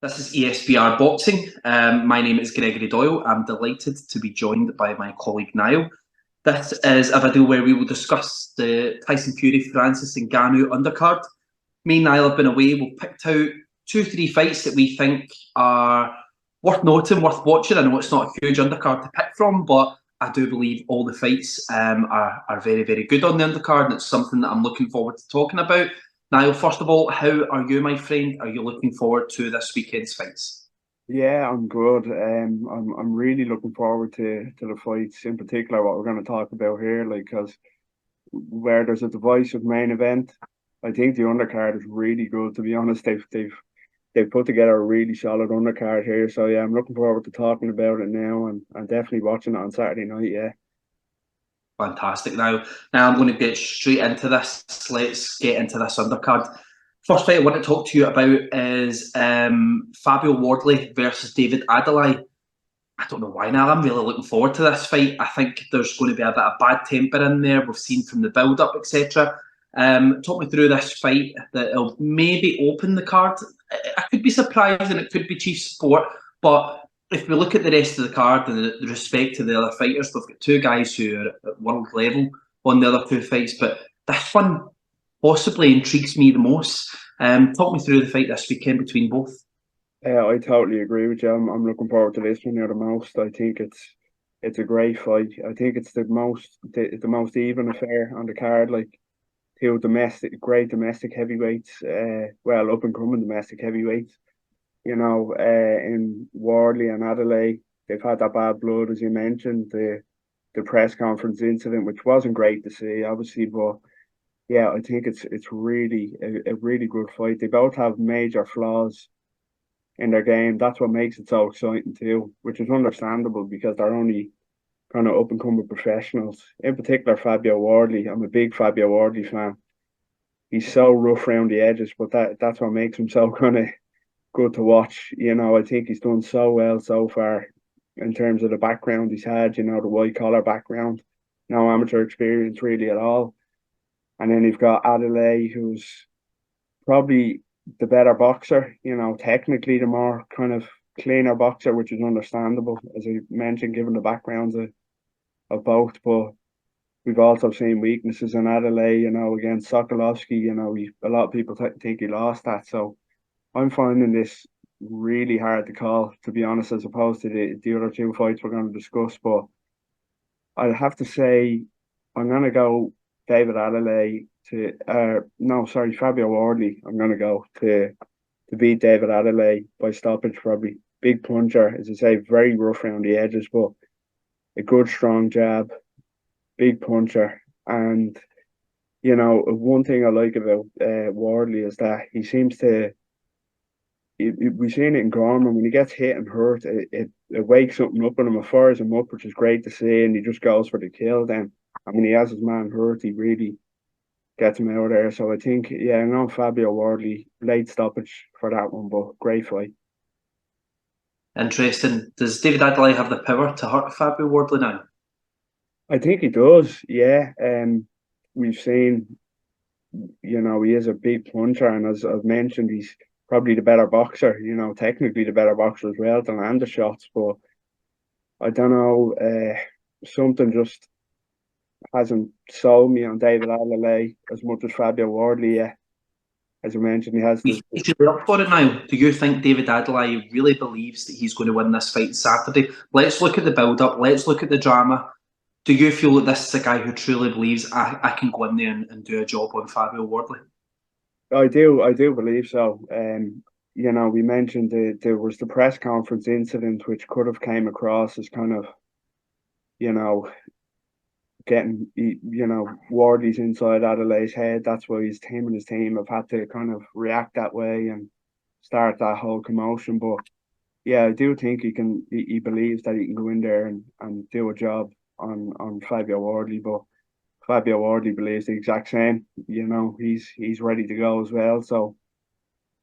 This is ESBR Boxing. My name is Gregory Doyle. I'm delighted to be joined by my colleague Niall. This is a video where we will discuss the Tyson Fury Francis Ngannou undercard. Me and Niall have been away. We've picked out 2-3 fights that we think are worth noting, worth watching. I know it's not a huge undercard to pick from, but I do believe all the fights are very, very good on the undercard, and it's something that I'm looking forward to talking about. Niall, first of all, how are you, my friend? Are you looking forward to this weekend's fights? Yeah, I'm good. I'm really looking forward to the fights, in particular what we're going to talk about here. Like, because where there's a divisive main event, I think the undercard is really good. To be honest, they've put together a really solid undercard here. So yeah, I'm looking forward to talking about it now, and I'm definitely watching it on Saturday night. Yeah. Fantastic. Now I'm going to get straight into this. Let's get into this undercard. First fight I want to talk to you about is Fabio Wardley versus David Adeli. I don't know why now. I'm really looking forward to this fight. I think there's going to be a bit of bad temper in there. We've seen from the build-up, etc. Talk me through this fight that will maybe open the card. I could be surprised and it could be chief support, but if we look at the rest of the card and the respect to the other fighters, we've got two guys who are at world level on the other two fights, but this one possibly intrigues me the most. Talk me through the fight this weekend between both. I totally agree with you. I'm looking forward to this one here the most. I think it's a great fight. I think it's the most even affair on the card. Like, two great domestic heavyweights, up and coming domestic heavyweights. In Wardley and Adelaide, they've had that bad blood, as you mentioned, the press conference incident, which wasn't great to see, obviously, but yeah, I think it's really a really good fight. They both have major flaws in their game. That's what makes it so exciting too, which is understandable because they're only kind of up and coming professionals. In particular, Fabio Wardley. I'm a big Fabio Wardley fan. He's so rough around the edges, but that's what makes him so kind of good to watch. I think he's done so well so far in terms of the background he's had, the white collar background, no amateur experience really at all. And then you've got Adeli, who's probably the better boxer, technically the more kind of cleaner boxer, which is understandable, as I mentioned, given the backgrounds of both. But we've also seen weaknesses in Adelaide, against Sokolovsky. A lot of people think he lost that. So I'm finding this really hard to call, to be honest, as opposed to the other two fights we're going to discuss. But I'd have to say I'm going to go David Adelaide Fabio Wardley. I'm going to go to beat David Adelaide by stoppage, probably. Big puncher, as I say, very rough around the edges, but a good strong jab, big puncher. And, one thing I like about Wardley is that he seems to, we've seen it in Gorman, when he gets hit and hurt, it wakes something up in him, it fires him up, which is great to see, and he just goes for the kill then. And when he has his man hurt, he really gets him out of there. So I think, yeah, I'm going Fabio Wardley, late stoppage for that one, but great fight. Interesting. Does David Adelaide have the power to hurt Fabio Wardley now? I think he does, yeah. We've seen, he is a big puncher, and as I've mentioned, he's probably the better boxer, technically the better boxer as well to land the shots. But I don't know, something just hasn't sold me on David Adelaide as much as Fabio Wardley yet. As I mentioned, he has He's up for it now. Do you think David Adelaide really believes that he's going to win this fight Saturday? Let's look at the build-up. Let's look at the drama. Do you feel that this is a guy who truly believes I can go in there and do a job on Fabio Wardley? I do believe so. We mentioned there was the press conference incident, which could have came across as kind of, getting, Wardley's inside Adelaide's head. That's why him and his team have had to kind of react that way and start that whole commotion. But yeah, I do think he believes that he can go in there and do a job on Fabio Wardley. But Fabio Wardley believes the exact same. He's ready to go as well. So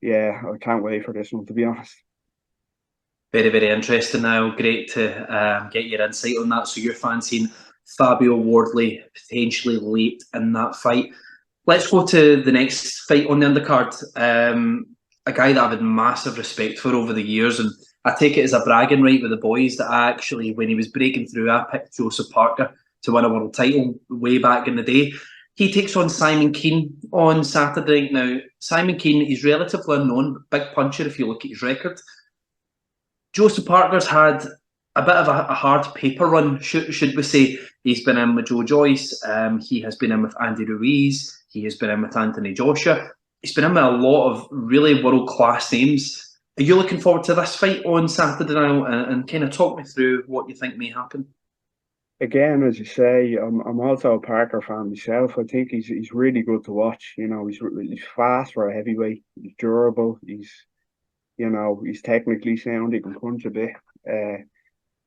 yeah, I can't wait for this one, to be honest. Very, very interesting now. Great to get your insight on that. So you're fancying Fabio Wardley potentially late in that fight. Let's go to the next fight on the undercard. a guy that I've had massive respect for over the years, and I take it as a bragging right with the boys that I actually, when he was breaking through, I picked Joseph Parker to win a world title way back in the day. He takes on Simon Kean on Saturday. Now, Simon Kean, he's relatively unknown, big puncher if you look at his record. Joseph Parker's had a bit of a hard paper run, should we say. He's been in with Joe Joyce, he has been in with Andy Ruiz, he has been in with Anthony Joshua. He's been in with a lot of really world-class names. Are you looking forward to this fight on Saturday now? And kind of talk me through what you think may happen. Again, as you say, I'm also a Parker fan myself. I think he's really good to watch. You know, he's fast for a heavyweight. He's durable. He's technically sound. He can punch a bit.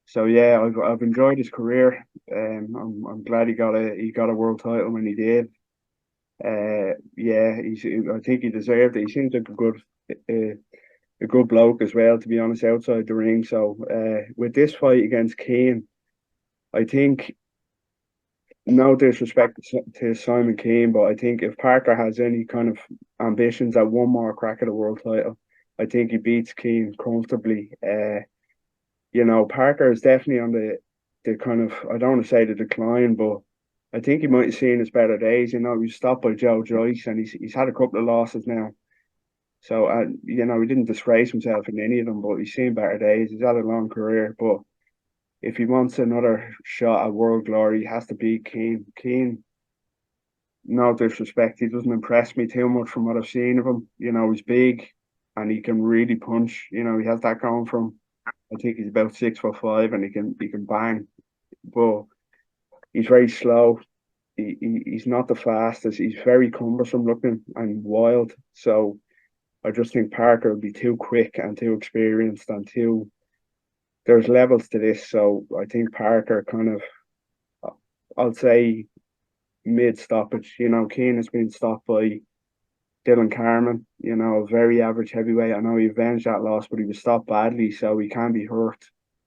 So yeah, I've enjoyed his career. I'm glad he got a world title when he did. Yeah, I think he deserved it. He seems like a good bloke as well, to be honest, outside the ring. So with this fight against Kean, I think, no disrespect to Simon Kean, but I think if Parker has any kind of ambitions at one more crack at a world title, I think he beats Kean comfortably. Parker is definitely on the kind of, I don't want to say the decline, but I think he might have seen his better days. He was stopped by Joe Joyce, and he's had a couple of losses now. So, he didn't disgrace himself in any of them, but he's seen better days. He's had a long career, but if he wants another shot at world glory, he has to beat Kean. Kean, no disrespect, he doesn't impress me too much from what I've seen of him. He's big and he can really punch. He has that going from. I think he's about 6'5", and he can bang, but he's very slow. He's not the fastest. He's very cumbersome looking and wild. So I just think Parker would be too quick and too experienced and too. There's levels to this, so I think Parker kind of, I'll say, mid stoppage. Kean has been stopped by Dylan Carmen, a very average heavyweight. I know he avenged that loss, but he was stopped badly, so he can be hurt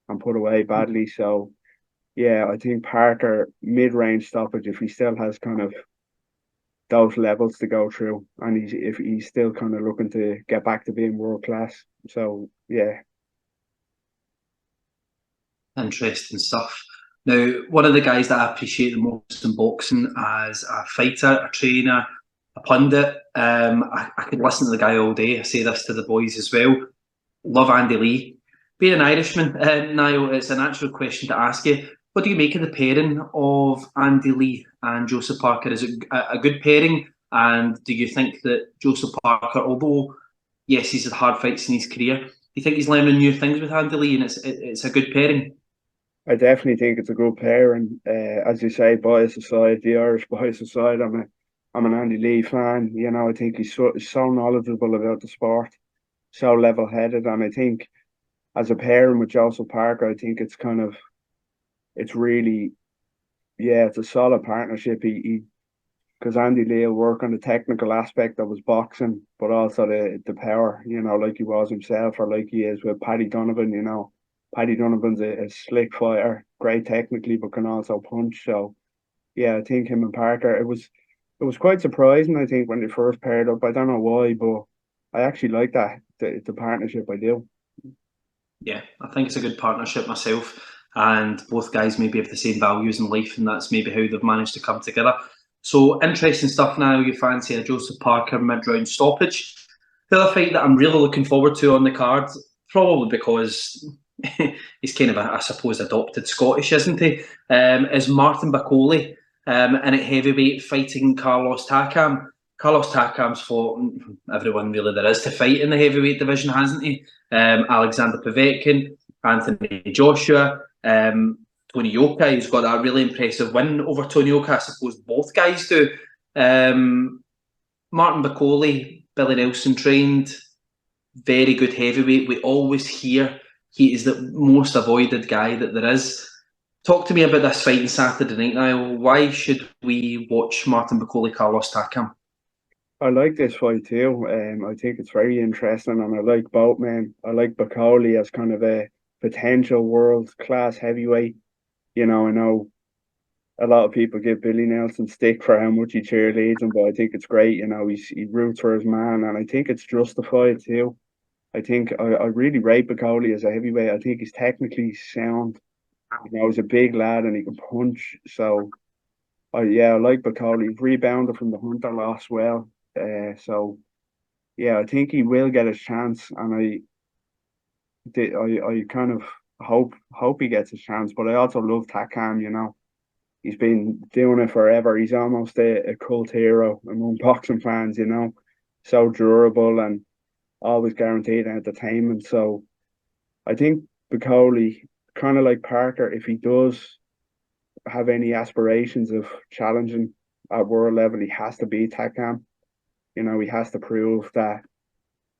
and put away badly. So, yeah, I think Parker, mid-range stoppage, if he still has kind of those levels to go through, and if he's still kind of looking to get back to being world class. So, yeah. Interesting stuff. Now, one of the guys that I appreciate the most in boxing as a fighter, a trainer, a pundit, I could listen to the guy all day. I say this to the boys as well. Love Andy Lee. Being an Irishman, Niall, it's a natural question to ask you. What do you make of the pairing of Andy Lee and Joseph Parker? Is it a good pairing? And do you think that Joseph Parker, although, yes, he's had hard fights in his career, do you think he's learning new things with Andy Lee and it's a good pairing? I definitely think it's a good pair, and as you say, bias aside, the Irish bias aside, I'm an Andy Lee fan. I think he's so knowledgeable about the sport, so level-headed, and I think as a pairing with Joseph Parker, I think it's really, yeah, it's a solid partnership. Because Andy Lee will work on the technical aspect of his boxing, but also the power, like he was himself, or like he is with Paddy Donovan. Paddy Donovan's a slick fighter, great technically, but can also punch. So, yeah, I think him and Parker, it was quite surprising, I think, when they first paired up. I don't know why, but I actually like that, the partnership. I do. Yeah, I think it's a good partnership myself. And both guys maybe have the same values in life, and that's maybe how they've managed to come together. So, interesting stuff now. You fancy a Joseph Parker mid-round stoppage. The other fight that I'm really looking forward to on the card, probably because he's kind of, I suppose, adopted Scottish, isn't he? Is Martin Bakole in at heavyweight fighting Carlos Takam. Carlos Takam's fought everyone really there is to fight in the heavyweight division, hasn't he? Alexander Povetkin, Anthony Joshua, Tony Yoka. He's got that really impressive win over Tony Yoka. I suppose both guys do. Martin Bakole, Billy Nelson trained, very good heavyweight. We always hear he is the most avoided guy that there is. Talk to me about this fight on Saturday night, Niall. Why should we watch Martin Bakole, Carlos Takam? I like this fight too. I think it's very interesting, and I like both men. I like Bakole as kind of a potential world class heavyweight. I know a lot of people give Billy Nelson stick for how much he cheerleads him, but I think it's great. You know, he roots for his man, and I think it's justified too. I think I really rate Bakole as a heavyweight. I think he's technically sound. You know, he's a big lad and he can punch. So, yeah, I like Bakole. He's rebounded from the Hunter loss well. So yeah, I think he will get his chance, and I kind of hope he gets his chance. But I also love Takam. You know, he's been doing it forever. He's almost a cult hero among boxing fans. You know, so durable and always guaranteed entertainment. So I think Bakole, kind of like Parker, if he does have any aspirations of challenging at world level, he has to beat Takam. You know, he has to prove that.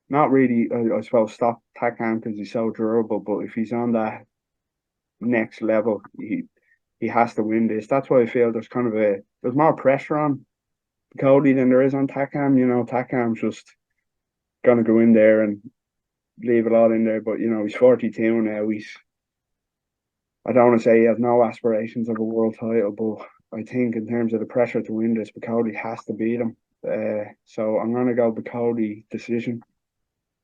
Not really, I suppose, stop Takam because he's so durable. But if he's on that next level, he has to win this. That's why I feel there's more pressure on Cody than there is on Takam. You know, Takam's just gonna go in there and leave it all in there. But you know, he's 42 now. I don't want to say he has no aspirations of a world title, but I think in terms of the pressure to win this, Bakole has to beat him. So I'm gonna go Bakole decision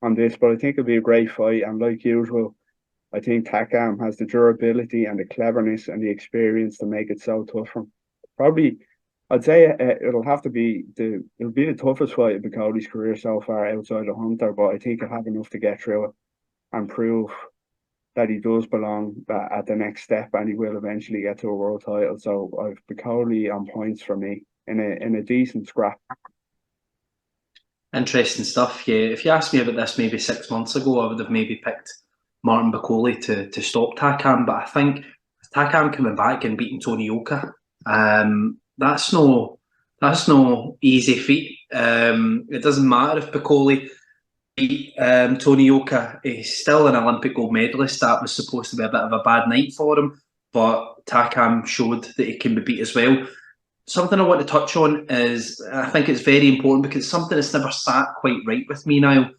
on this, but I think it'll be a great fight. And like usual, I think Takam has the durability and the cleverness and the experience to make it so tough for him. Probably, I'd say it'll be the toughest fight of Bakole's career so far outside of Hunter, but I think he'll have enough to get through it and prove that he does belong at the next step, and he will eventually get to a world title. So I've Bakole on points for me in a decent scrap. Interesting stuff. Yeah, if you asked me about this maybe 6 months ago, I would have maybe picked Martin Bakole to stop Takam. But I think Takam coming back and beating Tony Yoka, that's no easy feat. It doesn't matter if Bakole beat Tony Yoka. He's still an Olympic gold medalist. That was supposed to be a bit of a bad night for him, but Takam showed that he can be beat as well. Something I want to touch on is, I think it's very important because it's something that's never sat quite right with me now.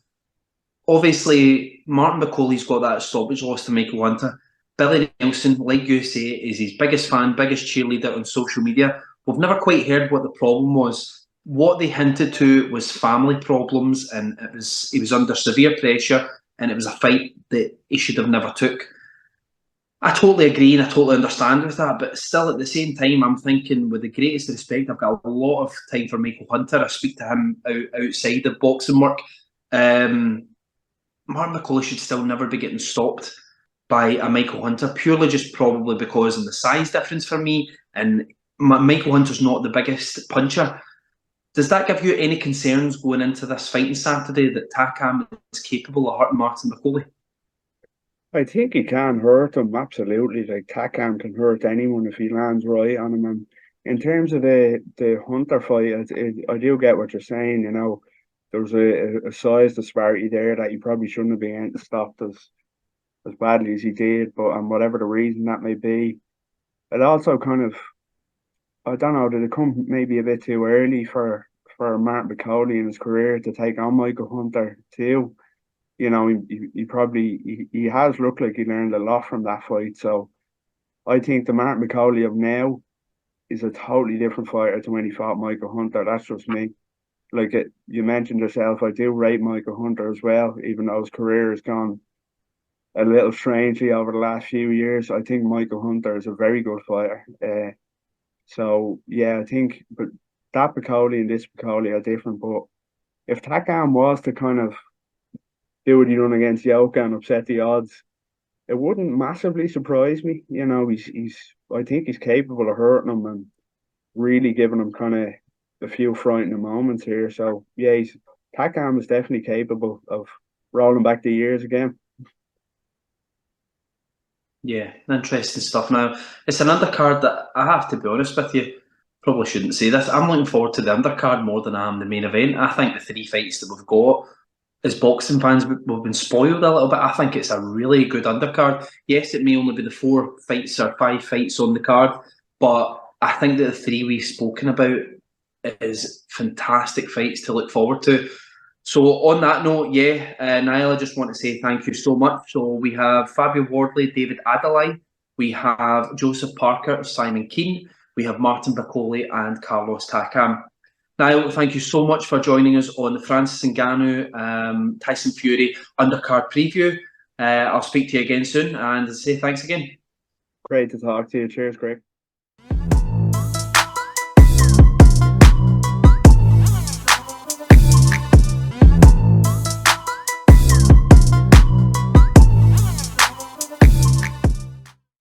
Obviously, Martin Bakole's got that stoppage loss to Michael Hunter. Billy Nelson, like you say, is his biggest fan, biggest cheerleader on social media. We've never quite heard what the problem was. What they hinted to was family problems, and he was under severe pressure, and it was a fight that he should have never took. I totally agree and I totally understand with that, but still at the same time, I'm thinking with the greatest respect, I've got a lot of time for Michael Hunter. I speak to him outside of boxing work. Martin Bakole should still never be getting stopped by a Michael Hunter, purely just probably because of the size difference for me, and Michael Hunter's not the biggest puncher. Does that give you any concerns going into this fighting Saturday that Takam is capable of hurting Martin Bakole? I think he can hurt him, absolutely. Like Takam can hurt anyone if he lands right on him. And in terms of the Hunter fight, I do get what you're saying. You know, there's a size disparity there that he probably shouldn't have been stopped as badly as he did. But whatever the reason that may be, it also kind of, I don't know, did it come maybe a bit too early for Martin Bakole in his career to take on Michael Hunter too? You know, he has looked like he learned a lot from that fight. So I think the Martin Bakole of now is a totally different fighter to when he fought Michael Hunter. That's just me. Like you mentioned yourself, I do rate Michael Hunter as well, even though his career has gone a little strangely over the last few years. I think Michael Hunter is a very good fighter. So yeah, I think, but that Bakole and this Bakole are different. But if Takam was to kind of do what he done against Yoka and upset the odds, it wouldn't massively surprise me. You know, I think he's capable of hurting him and really giving him kind of a few frightening moments here. So yeah, Takam is definitely capable of rolling back the years again. Yeah, interesting stuff. Now, it's an undercard that I have to be honest with you, probably shouldn't say this. I'm looking forward to the undercard more than I am the main event. I think the 3 fights that we've got as boxing fans, we've been spoiled a little bit. I think it's a really good undercard. Yes, it may only be the 4 fights or 5 fights on the card, but I think that the 3 we've spoken about is fantastic fights to look forward to. So on that note, yeah, Niall, I just want to say thank you so much. So we have Fabio Wardley, David Adeli, we have Joseph Parker, Simon Kean, we have Martin Bakole and Carlos Takam. Niall, thank you so much for joining us on the Francis Ngannou Tyson Fury undercard preview. I'll speak to you again soon, and say thanks again. Great to talk to you. Cheers, Greg.